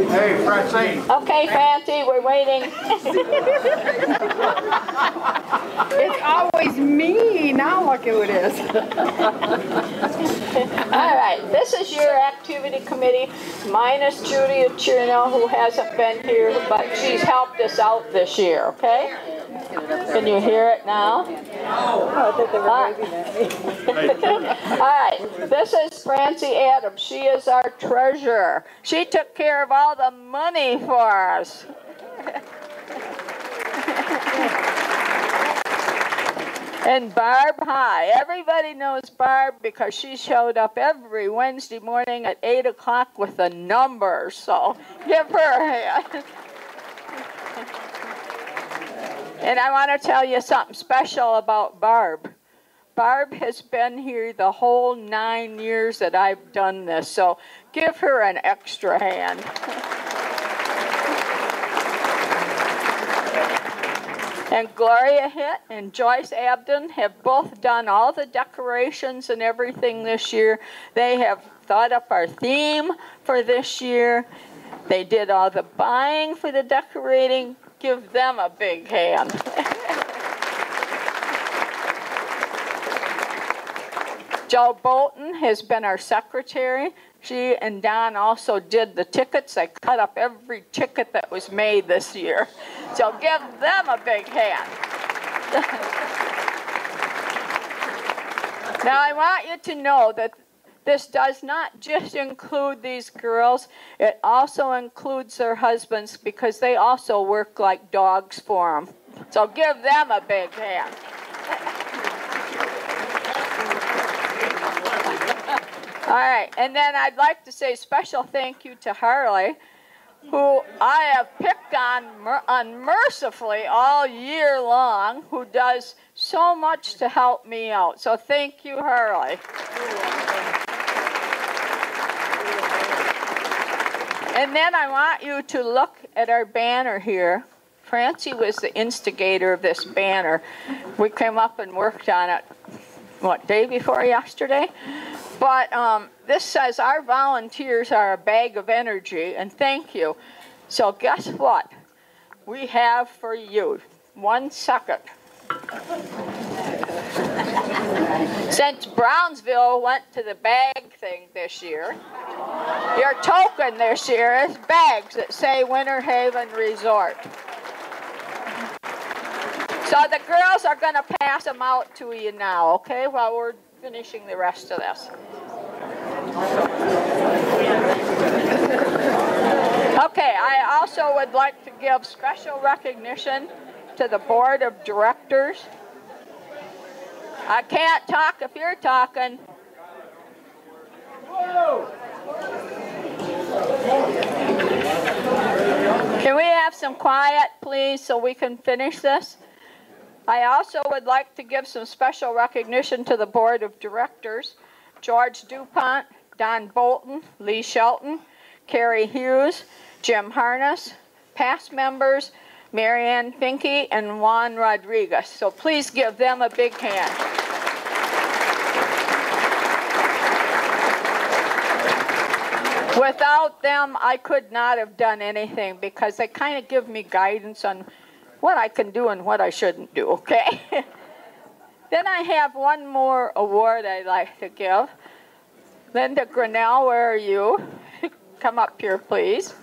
Hey, Francine. Okay, Francie, we're waiting. It's always me. Now look who it is. All right, this is your activity committee, minus Judy Cherno, who hasn't been here, but she's helped us out this year, okay? Can you hear it now? Oh, I thought they were waving at me. All right, this is Francie Adams. She is our treasurer. She took care of all the money for us. And Barb High. Everybody knows Barb because she showed up every Wednesday morning at 8 o'clock with the numbers. So give her a hand. And I want to tell you something special about Barb. Barb has been here the whole 9 years that I've done this. So give her an extra hand. And Gloria Hitt and Joyce Abden have both done all the decorations and everything this year. They have thought up our theme for this year. They did all the buying for the decorating. Give them a big hand. Jo Bolton has been our secretary. She and Don also did the tickets. I cut up every ticket that was made this year. So give them a big hand. Now I want you to know that this does not just include these girls. It also includes their husbands because they also work like dogs for them. So give them a big hand. All right, and then I'd like to say special thank you to Harley, who I have picked on unmercifully all year long, who does so much to help me out. So thank you, Harley. And then I want you to look at our banner here. Francie was the instigator of this banner. We came up and worked on it, what, day before yesterday? But this says our volunteers are a bag of energy, and thank you. So guess what? We have for you 1 second. Since Brownsville went to the bag thing this year, your token this year is bags that say Winter Haven Resort. So the girls are going to pass them out to you now, okay, while we're finishing the rest of this. Okay, I also would like to give special recognition to the board of directors. I can't talk if you're talking. Can we have some quiet, please, so we can finish this? I also would like to give some special recognition to the board of directors. George DuPont, Don Bolton, Lee Shelton, Carrie Hughes, Jim Harness, past members, Marianne Finke, and Juan Rodriguez. So please give them a big hand. Without them, I could not have done anything because they kind of give me guidance on what I can do and what I shouldn't do, okay? Then I have one more award I'd like to give. Linda Grinnell, where are you? Come up here, please.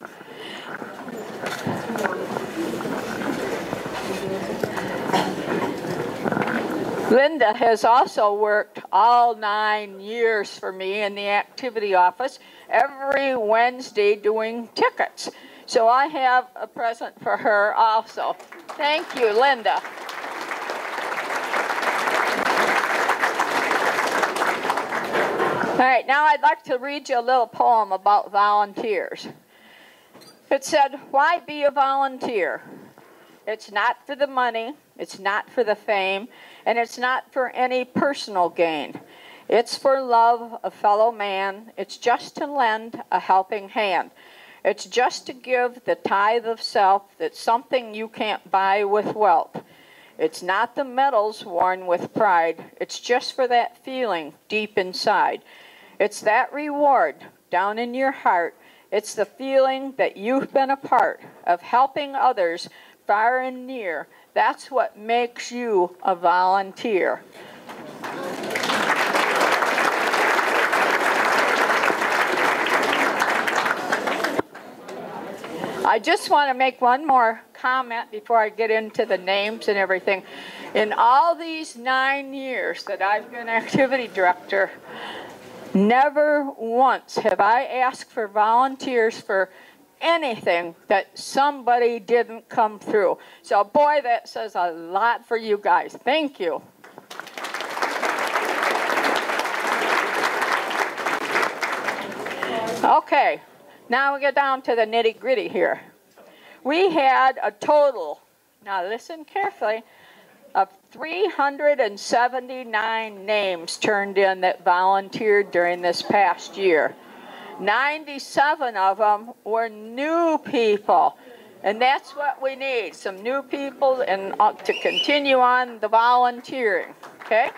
Linda has also worked all 9 years for me in the activity office every Wednesday doing tickets. So I have a present for her also. Thank you, Linda. All right, now I'd like to read you a little poem about volunteers. It said, "Why be a volunteer? It's not for the money, it's not for the fame, and it's not for any personal gain. It's for love of fellow man. It's just to lend a helping hand. It's just to give the tithe of self that's something you can't buy with wealth. It's not the medals worn with pride. It's just for that feeling deep inside. It's that reward down in your heart It's the feeling that you've been a part of helping others far and near. That's what makes you a volunteer. I just want to make one more comment before I get into the names and everything. In all these 9 years that I've been activity director, never once have I asked for volunteers for anything that somebody didn't come through. So boy, that says a lot for you guys. Thank you. Okay, now we get down to the nitty-gritty here. We had a total, now listen carefully, of 379 names turned in that volunteered during this past year. 97 of them were new people. And that's what we need, some new people and to continue on the volunteering, okay?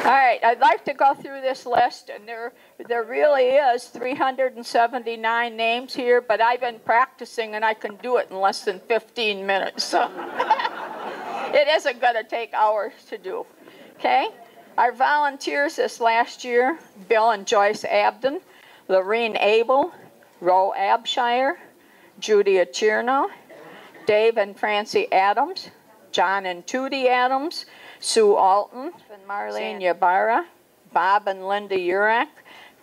All right, I'd like to go through this list, and there really is 379 names here, but I've been practicing and I can do it in less than 15 minutes, so it isn't going to take hours to do, okay? Our volunteers this last year: Bill and Joyce Abden, Lorene Abel, Roe Abshire, Judy Achirno, Dave and Francie Adams, John and Tootie Adams, Sue Alton, and Marlene Ybarra, Bob and Linda Urach,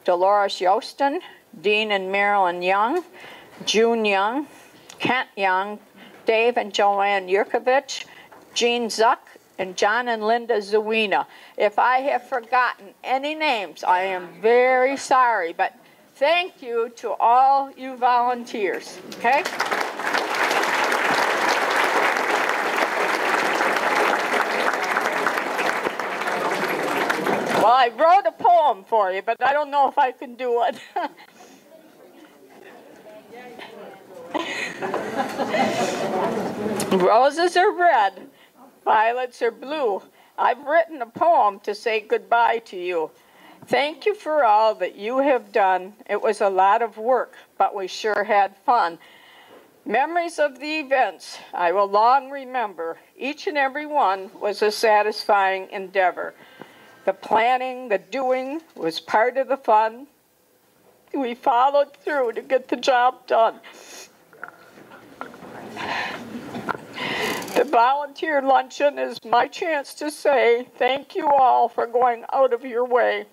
Dolores Yostin, Dean and Marilyn Young, June Young, Kent Young, Dave and Joanne Yurkovich, Jean Zuck, and John and Linda Zawina. If I have forgotten any names, I am very sorry, but thank you to all you volunteers, okay? Well, I wrote a poem for you, but I don't know if I can do it. Roses are red, violets are blue. I've written a poem to say goodbye to you. Thank you for all that you have done. It was a lot of work, but we sure had fun. Memories of the events I will long remember. Each and every one was a satisfying endeavor. The planning, the doing was part of the fun. We followed through to get the job done. The volunteer luncheon is my chance to say thank you all for going out of your way.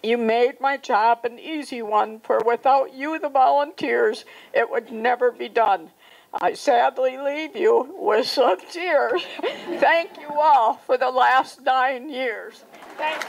You made my job an easy one, for without you, the volunteers, it would never be done. I sadly leave you with some tears. Thank you all for the last 9 years. Thank you.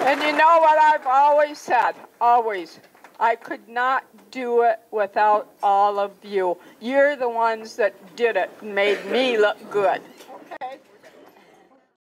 And you know what I've always said, always, I could not do it without all of you. You're the ones that did it and made me look good.